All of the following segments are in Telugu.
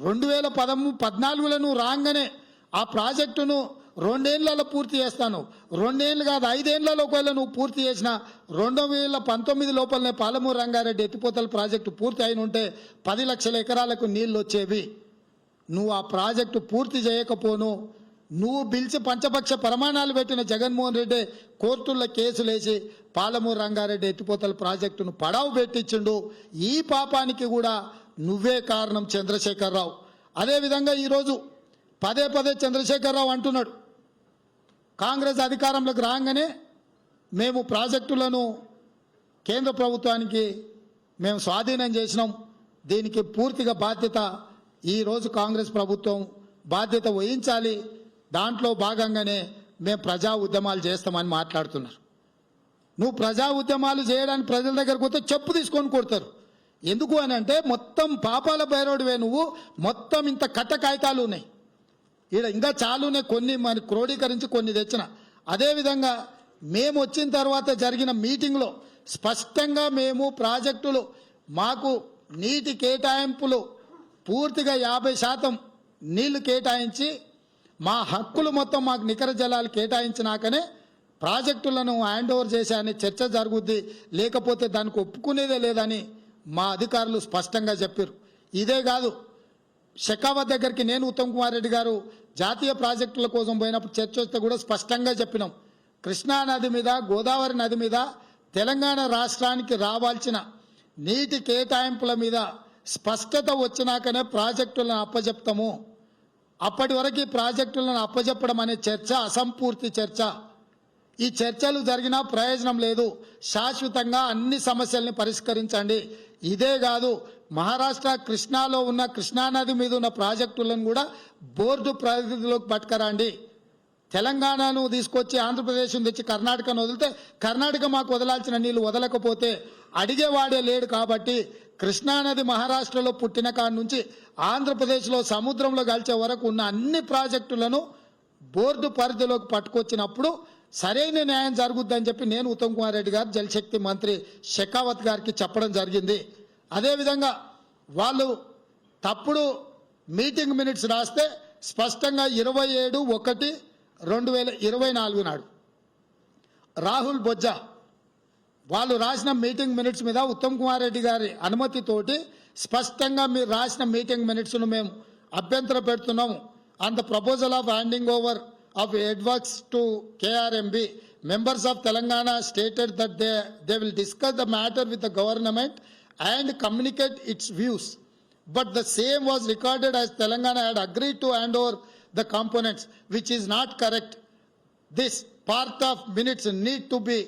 2014లో నువ్వు రాగానే ఆ ప్రాజెక్టును 2 ఏళ్లలో పూర్తి చేస్తాను. 2 ఏళ్ళు కాదు 5 ఏళ్లలో ఒకవేళ నువ్వు పూర్తి చేసిన 2019 లోపలనే పాలమూరు రంగారెడ్డి ఎత్తిపోతల ప్రాజెక్టు పూర్తి అయిన ఉంటే 10 లక్షల ఎకరాలకు నీళ్లు వచ్చేవి. నువ్వు ఆ ప్రాజెక్టు పూర్తి చేయకపోను. నువ్వు పిలిచి పంచపక్ష ప్రమాణాలు పెట్టిన జగన్మోహన్ రెడ్డి కోర్టుల్లో కేసులేసి పాలమూరు రంగారెడ్డి ఎత్తిపోతల ప్రాజెక్టును పడావు పెట్టించిండు. ఈ పాపానికి కూడా నువ్వే కారణం చంద్రశేఖరరావు. అదేవిధంగా ఈరోజు పదే చంద్రశేఖరరావు అంటున్నాడు, కాంగ్రెస్ అధికారంలోకి రాగానే మేము ప్రాజెక్టులను కేంద్ర ప్రభుత్వానికి మేము స్వాధీనం చేసినాం, దీనికి పూర్తిగా బాధ్యత ఈరోజు కాంగ్రెస్ ప్రభుత్వం బాధ్యత వహించాలి, దాంట్లో భాగంగానే మేము ప్రజా ఉద్యమాలు చేస్తామని మాట్లాడుతున్నారు. నువ్వు ప్రజా ఉద్యమాలు చేయడానికి ప్రజల దగ్గరకు పోతే చెప్పు తీసుకొని కొడతారు. ఎందుకు అని అంటే మొత్తం పాపాల బైరోడివే నువ్వు. మొత్తం ఇంత కట్ట కాగితాలు ఉన్నాయి ఈడ, ఇంకా చాలునే, కొన్ని మన క్రోడీకరించి కొన్ని తెచ్చిన. అదేవిధంగా మేము వచ్చిన తర్వాత జరిగిన మీటింగ్లో స్పష్టంగా మేము ప్రాజెక్టులు మాకు నీటి కేటాయింపులు పూర్తిగా 50% నీళ్లు కేటాయించి మా హక్కులు మొత్తం మాకు నికర జలాలు కేటాయించినాకనే ప్రాజెక్టులను హ్యాండ్ ఓవర్ చేశాయని చర్చ జరుగుద్ది, లేకపోతే దానికి ఒప్పుకునేదే లేదని మా అధికారులు స్పష్టంగా చెప్పారు. ఇదే కాదు, షెకావత్ దగ్గరికి నేను ఉత్తమ్ కుమార్ రెడ్డి గారు జాతీయ ప్రాజెక్టుల కోసం పోయినప్పుడు చర్చ వస్తే కూడా స్పష్టంగా చెప్పినాం, కృష్ణా నది మీద గోదావరి నది మీద తెలంగాణ రాష్ట్రానికి రావాల్సిన నీటి కేటాయింపుల మీద స్పష్టత వచ్చినాకనే ప్రాజెక్టులను అప్పజెప్తాము. అప్పటి వరకు ఈ ప్రాజెక్టులను అప్పజెప్పడం అనే చర్చ అసంపూర్తి చర్చ. ఈ చర్చలు జరిగినా ప్రయోజనం లేదు. శాశ్వతంగా అన్ని సమస్యల్ని పరిష్కరించండి. ఇదే కాదు, మహారాష్ట్ర కృష్ణాలో ఉన్న కృష్ణానది మీద ఉన్న ప్రాజెక్టులను కూడా బోర్డు పరిధిలోకి పట్టుకరండి. తెలంగాణను తీసుకొచ్చి ఆంధ్రప్రదేశ్ను తెచ్చి కర్ణాటకను వదిలితే కర్ణాటక మాకు వదలాల్సిన నీళ్లు వదలకపోతే అడిగేవాడే లేడు. కాబట్టి కృష్ణానది మహారాష్ట్రలో పుట్టిన కాడి నుంచి ఆంధ్రప్రదేశ్లో సముద్రంలో కలిసే వరకు ఉన్న అన్ని ప్రాజెక్టులను బోర్డు పరిధిలోకి పట్టుకొచ్చినప్పుడు సరైన న్యాయం జరుగుద్దని చెప్పి నేను ఉత్తమ్ కుమార్ రెడ్డి గారు జలశక్తి మంత్రి షెకావత్ గారికి చెప్పడం జరిగింది. అదేవిధంగా వాళ్ళు తప్పుడు మీటింగ్ మినిట్స్ రాస్తే స్పష్టంగా 27/1/2024 నాడు రాహుల్ బొజ్జా వాళ్ళు రాసిన మీటింగ్ మినిట్స్ మీద ఉత్తమ్ కుమార్ రెడ్డి గారి అనుమతితోటి స్పష్టంగా మీరు రాసిన మీటింగ్ మినిట్స్ను మేము అభ్యంతర పెడుతున్నాము. On the proposal of handing over of adworks to KRMB, members of Telangana stated that they will discuss the matter with the government and communicate its views. But the same was recorded as Telangana had agreed to hand over the components, which is not correct. This part of minutes need to be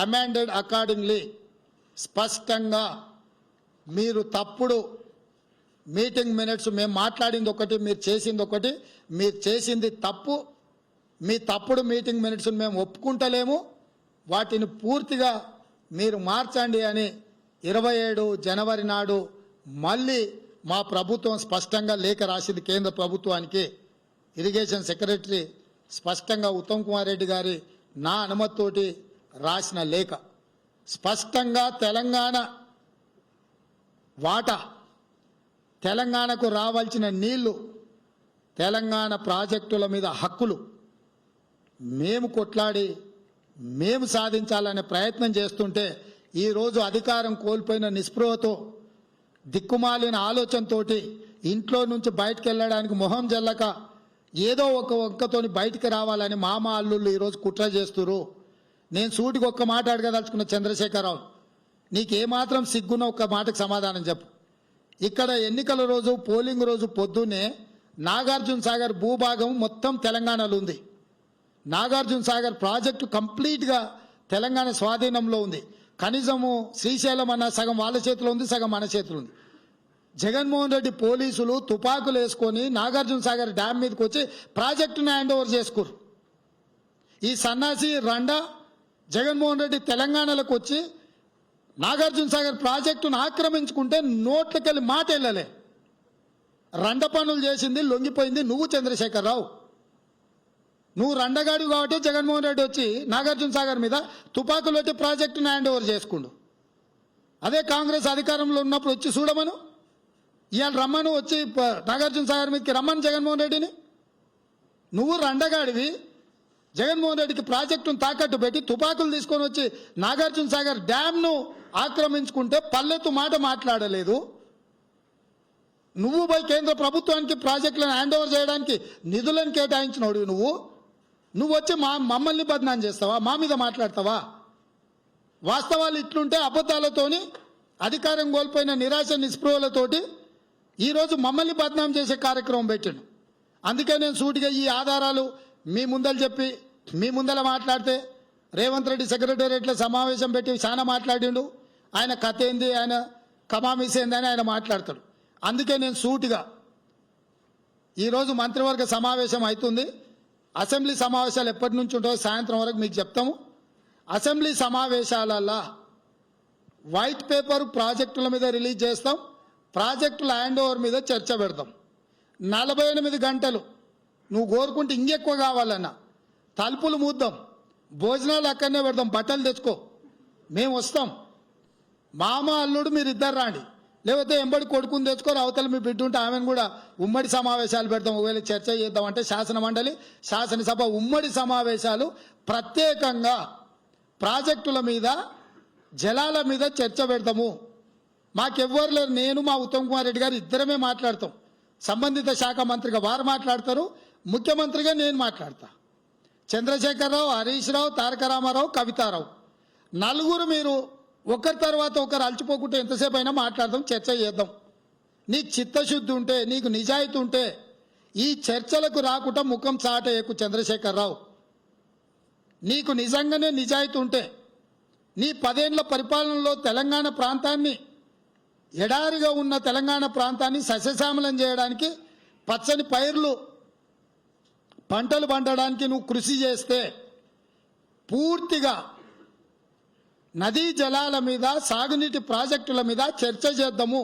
amended accordingly. స్పష్టంగా మీరు తప్పుడు మీటింగ్ మినిట్స్, మేము మాట్లాడింది ఒకటి మీరు చేసింది ఒకటి, మీరు చేసింది తప్పు, మీ తప్పుడు మీటింగ్ మినిట్స్ మేము ఒప్పుకుంటలేము, వాటిని పూర్తిగా మీరు మార్చండి అని 27 జనవరి నాడు మళ్ళీ మా ప్రభుత్వం స్పష్టంగా లేఖ రాసింది కేంద్ర ప్రభుత్వానికి. ఇరిగేషన్ సెక్రటరీ స్పష్టంగా ఉత్తమ్ కుమార్ రెడ్డి గారి నా అనుమతితోటి రాసిన లేఖ స్పష్టంగా తెలంగాణ వాటా, తెలంగాణకు రావాల్సిన నీళ్లు, తెలంగాణ ప్రాజెక్టుల మీద హక్కులు మేము కొట్లాడి మేము సాధించాలనే ప్రయత్నం చేస్తుంటే ఈరోజు అధికారం కోల్పోయిన నిస్పృహతో, దిక్కుమాలిన ఆలోచనతో ఇంట్లో నుంచి బయటకు వెళ్ళడానికి మొహం జల్లక ఏదో ఒక వంకతోని బయటికి రావాలని మామ అల్లుళ్ళు ఈరోజు కుట్ర చేస్తున్నారు. నేను సూటికి ఒక్క మాట అడగదలుచుకున్న చంద్రశేఖరరావు, నీకేమాత్రం సిగ్గున్న ఒక్క మాటకు సమాధానం చెప్పు. ఇక్కడ ఎన్నికల రోజు పోలింగ్ రోజు పొద్దున్నే నాగార్జున సాగర్ భూభాగం మొత్తం తెలంగాణలో ఉంది. నాగార్జున సాగర్ ప్రాజెక్టు కంప్లీట్గా తెలంగాణ స్వాధీనంలో ఉంది. కనీసము శ్రీశైలం అన్న సగం వాళ్ళ చేతిలో ఉంది, సగం మన చేతిలో ఉంది. జగన్మోహన్ రెడ్డి పోలీసులు తుపాకులు వేసుకొని నాగార్జున సాగర్ డ్యామ్ మీదకి వచ్చి ప్రాజెక్టును హ్యాండ్ ఓవర్ చేసుకోరు. ఈ సన్నాసి రండా జగన్మోహన్ రెడ్డి తెలంగాణలోకి వచ్చి నాగార్జున సాగర్ ప్రాజెక్టును ఆక్రమించుకుంటే నోట్లకెళ్ళి మాట వెళ్ళలే. రండ పనులు చేసింది లొంగిపోయింది నువ్వు చంద్రశేఖరరావు. నువ్వు రండగాడు కాబట్టి జగన్మోహన్ రెడ్డి వచ్చి నాగార్జున సాగర్ మీద తుపాకులు పెట్టి ప్రాజెక్టును హ్యాండ్ ఓవర్ చేసుకుండు. అదే కాంగ్రెస్ అధికారంలో ఉన్నప్పుడు వచ్చి చూడమను, ఇవాళ రమ్మను వచ్చి నాగార్జున సాగర్ మీదకి రమ్మను జగన్మోహన్ రెడ్డిని. నువ్వు రండగాడివి జగన్మోహన్ రెడ్డికి ప్రాజెక్టును తాకట్టు పెట్టి తుపాకులు తీసుకొని వచ్చి నాగార్జున సాగర్ డ్యామ్ను ఆక్రమించుకుంటే పల్లెత్తు మాట మాట్లాడలేదు. నువ్వు పోయి కేంద్ర ప్రభుత్వానికి ప్రాజెక్టులను హ్యాండ్ ఓవర్ చేయడానికి నిధులను కేటాయించినోడు నువ్వు వచ్చి మమ్మల్ని బదనాం చేస్తావా? మా మీద మాట్లాడతావా? వాస్తవాలు ఇట్లుంటే అబద్ధాలతోని అధికారం కోల్పోయిన నిరాశ నిస్పృహలతోటి ఈరోజు మమ్మల్ని బదనాం చేసే కార్యక్రమం పెట్టాను. అందుకే నేను సూటిగా ఈ ఆధారాలు మీ ముందలు చెప్పి మీ ముందల మాట్లాడితే రేవంత్ రెడ్డి సెక్రటేరియట్లో సమావేశం పెట్టి చాలా మాట్లాడిండు. ఆయన కథ ఏంది, ఆయన కమామిస్ ఏంది అని ఆయన మాట్లాడతాడు. అందుకే నేను సూటిగా ఈరోజు మంత్రివర్గ సమావేశం అవుతుంది. అసెంబ్లీ సమావేశాలు ఎప్పటి నుంచి ఉంటాయో సాయంత్రం వరకు మీకు చెప్తాము. అసెంబ్లీ సమావేశాలల్లో వైట్ పేపర్ ప్రాజెక్టుల మీద రిలీజ్ చేస్తాం, ప్రాజెక్టుల హ్యాండ్ ఓవర్ మీద చర్చ పెడతాం. 48 గంటలు నువ్వు కోరుకుంటే ఇంకెక్కువ కావాలన్నా తలుపులు మూద్దాం, భోజనాలు అక్కడనే పెడదాం, బట్టలు తెచ్చుకో, మేము వస్తాం. మామ అల్లుడు మీరు ఇద్దరు రాండి, లేకపోతే ఎంబడి కొడుకుని తెచ్చుకొని అవతల మీ బిడ్డ ఉంటే ఆమెను కూడా ఉమ్మడి సమావేశాలు పెడతాం. ఒకవేళ చర్చ చేద్దామంటే శాసన మండలి శాసనసభ ఉమ్మడి సమావేశాలు ప్రత్యేకంగా ప్రాజెక్టుల మీద జలాల మీద చర్చ పెడతాము. మాకెవ్వరు లేరు, నేను మా ఉత్తమ్ కుమార్ రెడ్డి గారు ఇద్దరమే మాట్లాడతాం. సంబంధిత శాఖ మంత్రిగా వారు మాట్లాడతారు, ముఖ్యమంత్రిగా నేను మాట్లాడతా. చంద్రశేఖరరావు, హరీష్ రావు, తారక రామారావు, కవితారావు నలుగురు మీరు ఒకరి తర్వాత ఒకరు అలచిపోకుంటే ఎంతసేపు అయినా మాట్లాడదాం, చర్చ చేద్దాం. నీకు చిత్తశుద్ధి ఉంటే, నీకు నిజాయితీ ఉంటే ఈ చర్చలకు రాకుండా ముఖం చాటేయకు చంద్రశేఖరరావు. నీకు నిజంగానే నిజాయితీ ఉంటే నీ 10 ఏళ్ల పరిపాలనలో తెలంగాణ ప్రాంతాన్ని, ఎడారిగా ఉన్న తెలంగాణ ప్రాంతాన్ని సస్యశ్యామలం చేయడానికి, పచ్చని పైర్లు పంటలు పండడానికి నువ్వు కృషి చేస్తే పూర్తిగా నదీ జలాల మీద, సాగునీటి ప్రాజెక్టుల మీద చర్చ చేద్దాము.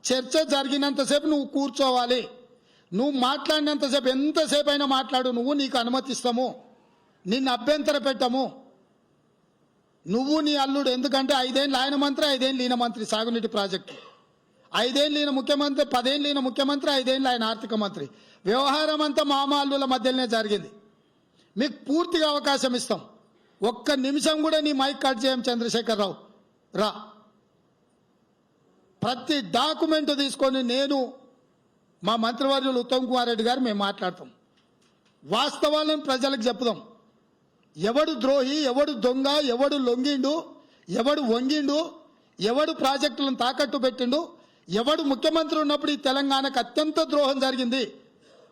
చర్చ జరిగినంతసేపు నువ్వు కూర్చోవాలి. నువ్వు మాట్లాడినంతసేపు ఎంతసేపు అయినా మాట్లాడు, నువ్వు నీకు అనుమతిస్తాము, నిన్ను అభ్యంతర పెట్టము. నువ్వు నీ అల్లుడు, ఎందుకంటే 5 ఏళ్ళు ఆయన మంత్రి, 5 ఏళ్ళు ఈయన మంత్రి సాగునీటి ప్రాజెక్టు, 5 ఏళ్ళు ఈయన ముఖ్యమంత్రి, 10 ఏళ్ళు ఈయన ముఖ్యమంత్రి, 5 ఏళ్ళు ఆయన ఆర్థిక మంత్రి. వ్యవహారం అంతా మామ అల్లుల మధ్యలోనే జరిగింది. మీకు పూర్తిగా అవకాశం ఇస్తాం. ఒక్క నిమిషం కూడా నీ మైక్ కట్ చేయం చంద్రశేఖరరావు, రా. ప్రతి డాక్యుమెంట్ తీసుకొని నేను మా మంత్రివర్యులు ఉత్తమ్ కుమార్ రెడ్డి గారు మేము మాట్లాడతాం. వాస్తవాలను ప్రజలకు చెప్పుదాం. ఎవడు ద్రోహి, ఎవడు దొంగ, ఎవడు లొంగిండు, ఎవడు వంగిండు, ఎవడు ప్రాజెక్టులను తాకట్టు పెట్టిండు, ఎవడు ముఖ్యమంత్రి ఉన్నప్పుడు ఈ తెలంగాణకు అత్యంత ద్రోహం జరిగింది.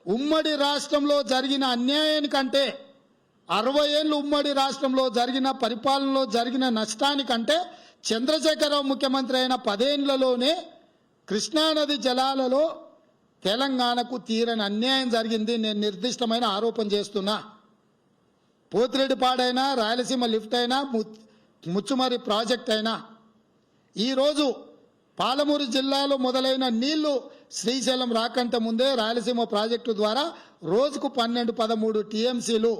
ఉమ్మడి రాష్ట్రంలో జరిగిన అన్యాయానికంటే 60 ఏళ్ళు ఉమ్మడి రాష్ట్రంలో జరిగిన పరిపాలనలో జరిగిన నష్టానికంటే చంద్రశేఖరరావు ముఖ్యమంత్రి అయిన 10 ఏళ్లలోనే కృష్ణానది జలాలలో తెలంగాణకు తీరని అన్యాయం జరిగింది. నేను నిర్దిష్టమైన ఆరోపణ చేస్తున్నా. పోతిరెడ్డిపాడైనా, రాయలసీమ లిఫ్ట్ అయినా, ముచ్చుమరి ప్రాజెక్ట్ అయినా, ఈరోజు పాలమూరు జిల్లాలో మొదలైన నీళ్లు శ్రీశైలం రాకంటే ముందే రాయలసీమ ప్రాజెక్టు ద్వారా రోజుకు 12-13 టీఎంసీలు,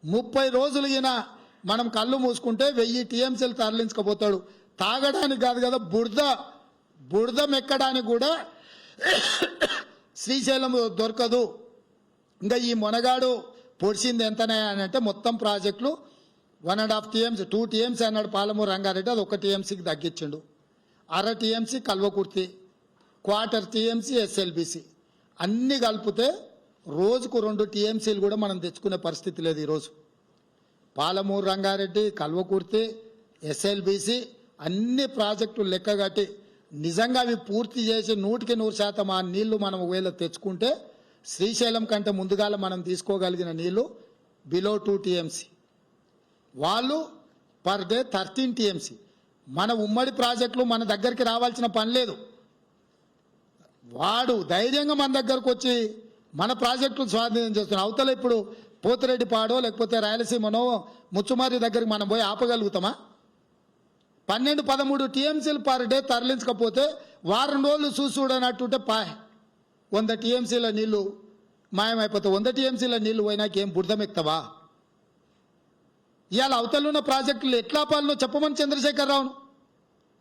30 రోజులుగిన మనం కళ్ళు మూసుకుంటే 1000 టీఎంసీలు తరలించకపోతాడు. తాగడానికి కాదు కదా, బురద మెక్కడానికి కూడా శ్రీశైలం దొరకదు. ఇంకా ఈ మొనగాడు పొడిచింది ఎంతనే అని అంటే మొత్తం ప్రాజెక్టులు 1.5 టీఎంసీ, 2 టీఎంసీ అన్నాడు పాలమూరు రంగారెడ్డి, అది 1 టీఎంసీకి తగ్గించిండు. 1/2 టీఎంసీ కల్వకుర్తి, 1/4 టీఎంసీ ఎస్ఎల్బిసి, అన్నీ కలిపితే రోజుకు 2 టీఎంసీలు కూడా మనం తెచ్చుకునే పరిస్థితి లేదు. ఈరోజు పాలమూరు రంగారెడ్డి, కల్వకుర్తి, ఎస్ఎల్బిసి అన్ని ప్రాజెక్టులు లెక్కగట్టి నిజంగా అవి పూర్తి చేసి 100% ఆ నీళ్లు మనం ఒకవేళ తెచ్చుకుంటే శ్రీశైలం కంటే ముందుగాల మనం తీసుకోగలిగిన నీళ్లు బిలో 2 టీఎంసీ, వాళ్ళు పర్ డే 13 టీఎంసీ. మన ఉమ్మడి ప్రాజెక్టులు మన దగ్గరికి రావాల్సిన పని లేదు. వాడు ధైర్యంగా మన దగ్గరకు వచ్చి మన ప్రాజెక్టులు స్వాధీనం చేస్తున్నాడు. అవతల ఇప్పుడు పోతిరెడ్డిపాడో లేకపోతే రాయలసీమనో ముచ్చుమారి దగ్గరికి మనం పోయి ఆపగలుగుతామా? 12-13 టీఎంసీలు పర్ డే తరలించకపోతే వారం రోజులు చూడనట్టుంటే 100 టీఎంసీల నీళ్లు మాయమైపోతాయి. 100 టీఎంసీల నీళ్లు పోయినాకేం బురదమెక్తావా? ఇవాళ అవతలున్న ప్రాజెక్టులు ఎట్లా పాలనో చెప్పమని చంద్రశేఖరరావును.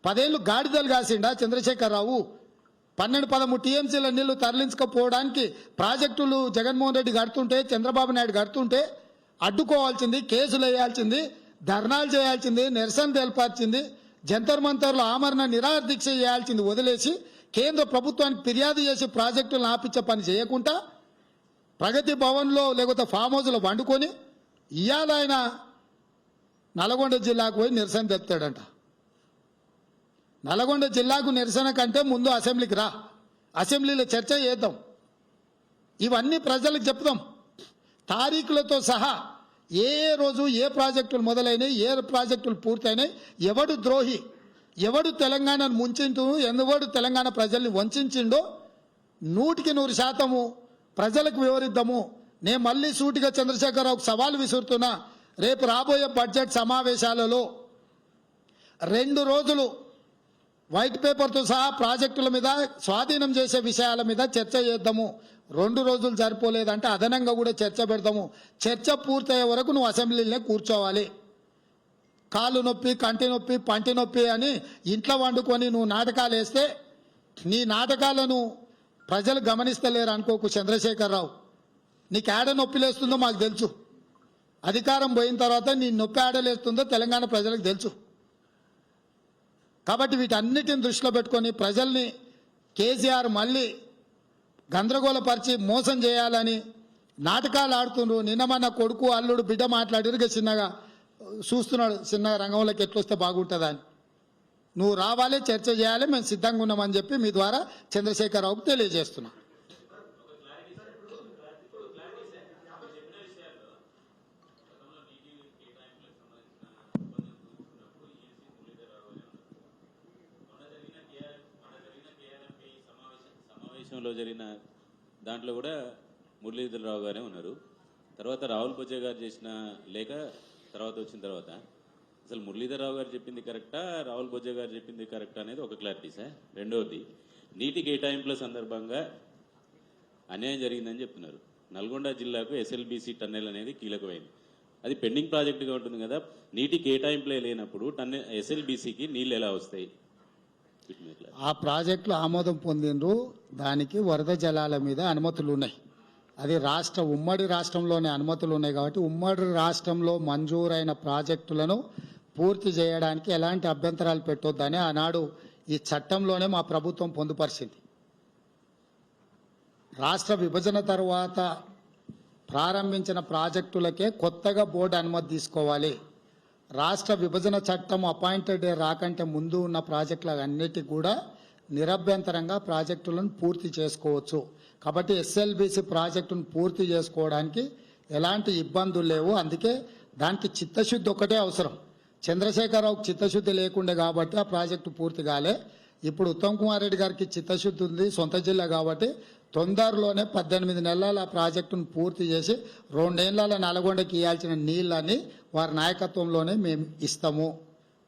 10 ఏళ్ళు గాడిదలు కాసిండా చంద్రశేఖరరావు? 12-13 టీఎంసీల నీళ్లు తరలించకపోవడానికి ప్రాజెక్టులు జగన్మోహన్ రెడ్డి కడుతుంటే, చంద్రబాబు నాయుడు కడుతుంటే అడ్డుకోవాల్సింది, కేసులు వేయాల్సింది, ధర్నాలు చేయాల్సింది, నిరసన తెలపాల్సింది, జంతర్ మంతర్లో ఆమరణ నిరాహార దీక్ష చేయాల్సింది వదిలేసి కేంద్ర ప్రభుత్వానికి ఫిర్యాదు చేసి ప్రాజెక్టులను ఆపించే పని చేయకుండా ప్రగతి భవన్లో లేకపోతే ఫామ్ హౌస్లో వండుకొని ఇవాళ ఆయన నల్గొండ జిల్లాకు పోయి నిరసన తెలుపుతాడంట. నల్గొండ జిల్లాకు నిరసన కంటే ముందు అసెంబ్లీకి రా, అసెంబ్లీలో చర్చ చేద్దాం, ఇవన్నీ ప్రజలకు చెప్దాం తారీఖులతో సహా. ఏ రోజు ఏ ప్రాజెక్టులు మొదలైనవి, ఏ ప్రాజెక్టులు పూర్తయినాయి, ఎవడు ద్రోహి, ఎవడు తెలంగాణను ముంచిండు, ఎవడు తెలంగాణ ప్రజల్ని వంచిండో 100% ప్రజలకు వివరిద్దాము. నేను మళ్ళీ సూటిగా చంద్రశేఖరరావుకు సవాల్ విసురుతున్నా. రేపు రాబోయే బడ్జెట్ సమావేశాలలో 2 రోజులు వైట్ పేపర్తో సహా ప్రాజెక్టుల మీద, స్వాధీనం చేసే విషయాల మీద చర్చ చేద్దాము. 2 రోజులు సరిపోలేదంటే అదనంగా కూడా చర్చ పెడదాము. చర్చ పూర్తయ్యే వరకు నువ్వు అసెంబ్లీలో కూర్చోవాలి. కాళ్ళు నొప్పి, కంటి నొప్పి, పంటి నొప్పి అని ఇంట్లో వండుకొని నువ్వు నాటకాలు వేస్తే నీ నాటకాలను ప్రజలు గమనిస్తలేరు అనుకోకు చంద్రశేఖరరావు. నీకు ఏడ నొప్పి లేస్తుందో మాకు తెలుసు. అధికారం పోయిన తర్వాత నీ నొప్పి ఆడలేస్తుందో తెలంగాణ ప్రజలకు తెలుసు. కాబట్టి వీటన్నిటిని దృష్టిలో పెట్టుకొని ప్రజల్ని కేసీఆర్ మళ్ళీ గందరగోళపరిచి మోసం చేయాలని నాటకాలు ఆడుతుండ్రు. నిన్న మన కొడుకు, అల్లుడు, బిడ్డ మాట్లాడిరుగా చిన్నగా చూస్తున్నాడు, చిన్న రంగంలోకి ఎట్లొస్తే బాగుంటుందా అని. నువ్వు రావాలి, చర్చ చేయాలి, మేము సిద్ధంగా ఉన్నామని చెప్పి మీ ద్వారా చంద్రశేఖరరావుకు తెలియజేస్తున్నా. సమావేశంలో జరిగిన దాంట్లో కూడా మురళీధరరావు గారే ఉన్నారు. తర్వాత రాహుల్ బొజ్జా గారు చేసిన లేఖ తర్వాత వచ్చిన తర్వాత అసలు మురళీధరరావు గారు చెప్పింది కరెక్టా, రాహుల్ బొజ్జా గారు చెప్పింది కరెక్టా అనేది ఒక క్లారిటీ సార్. రెండవది, నీటి కేటాయింపుల సందర్భంగా అన్యాయం జరిగిందని చెప్తున్నారు. నల్గొండ జిల్లాకు ఎస్ఎల్బీసీ టన్నెల్ అనేది కీలకమైంది. అది పెండింగ్ ప్రాజెక్టుగా ఉంటుంది కదా. నీటి కేటాయింపులే లేనప్పుడు ఎస్ఎల్బీసీకి నీళ్ళు ఎలా వస్తాయి? ఆ ప్రాజెక్టులు ఆమోదం పొందిండ్రు, దానికి వరద జలాల మీద అనుమతులు ఉన్నాయి. అది ఉమ్మడి రాష్ట్రంలోనే అనుమతులు ఉన్నాయి కాబట్టి ఉమ్మడి రాష్ట్రంలో మంజూరైన ప్రాజెక్టులను పూర్తి చేయడానికి ఎలాంటి అభ్యంతరాలు పెట్టొద్దని ఆనాడు ఈ చట్టంలోనే మా ప్రభుత్వం పొందుపరిచింది. రాష్ట్ర విభజన తర్వాత ప్రారంభించిన ప్రాజెక్టులకే కొత్తగా బోర్డు అనుమతి తీసుకోవాలి. రాష్ట్ర విభజన చట్టం అపాయింటెడ్ డే రాకంటే ముందు ఉన్న ప్రాజెక్టులన్నిటికీ కూడా నిరభ్యంతరంగా ప్రాజెక్టులను పూర్తి చేసుకోవచ్చు. కాబట్టి ఎస్ఎల్బీసీ ప్రాజెక్టును పూర్తి చేసుకోవడానికి ఎలాంటి ఇబ్బందులు లేవు. అందుకే దానికి చిత్తశుద్ధి ఒకటే అవసరం. చంద్రశేఖరరావుకి చిత్తశుద్ధి లేకుండే కాబట్టి ఆ ప్రాజెక్టు పూర్తి కాలే. ఇప్పుడు ఉత్తమ్ కుమార్ రెడ్డి గారికి చిత్తశుద్ధి ఉంది, సొంత జిల్లా కాబట్టి తొందరలోనే 18 నెలల ఆ ప్రాజెక్టును పూర్తి చేసి 2 ఏళ్ల నల్గొండకి ఇవ్వాల్సిన నీళ్ళని వారి నాయకత్వంలోనే మేము ఇస్తాము.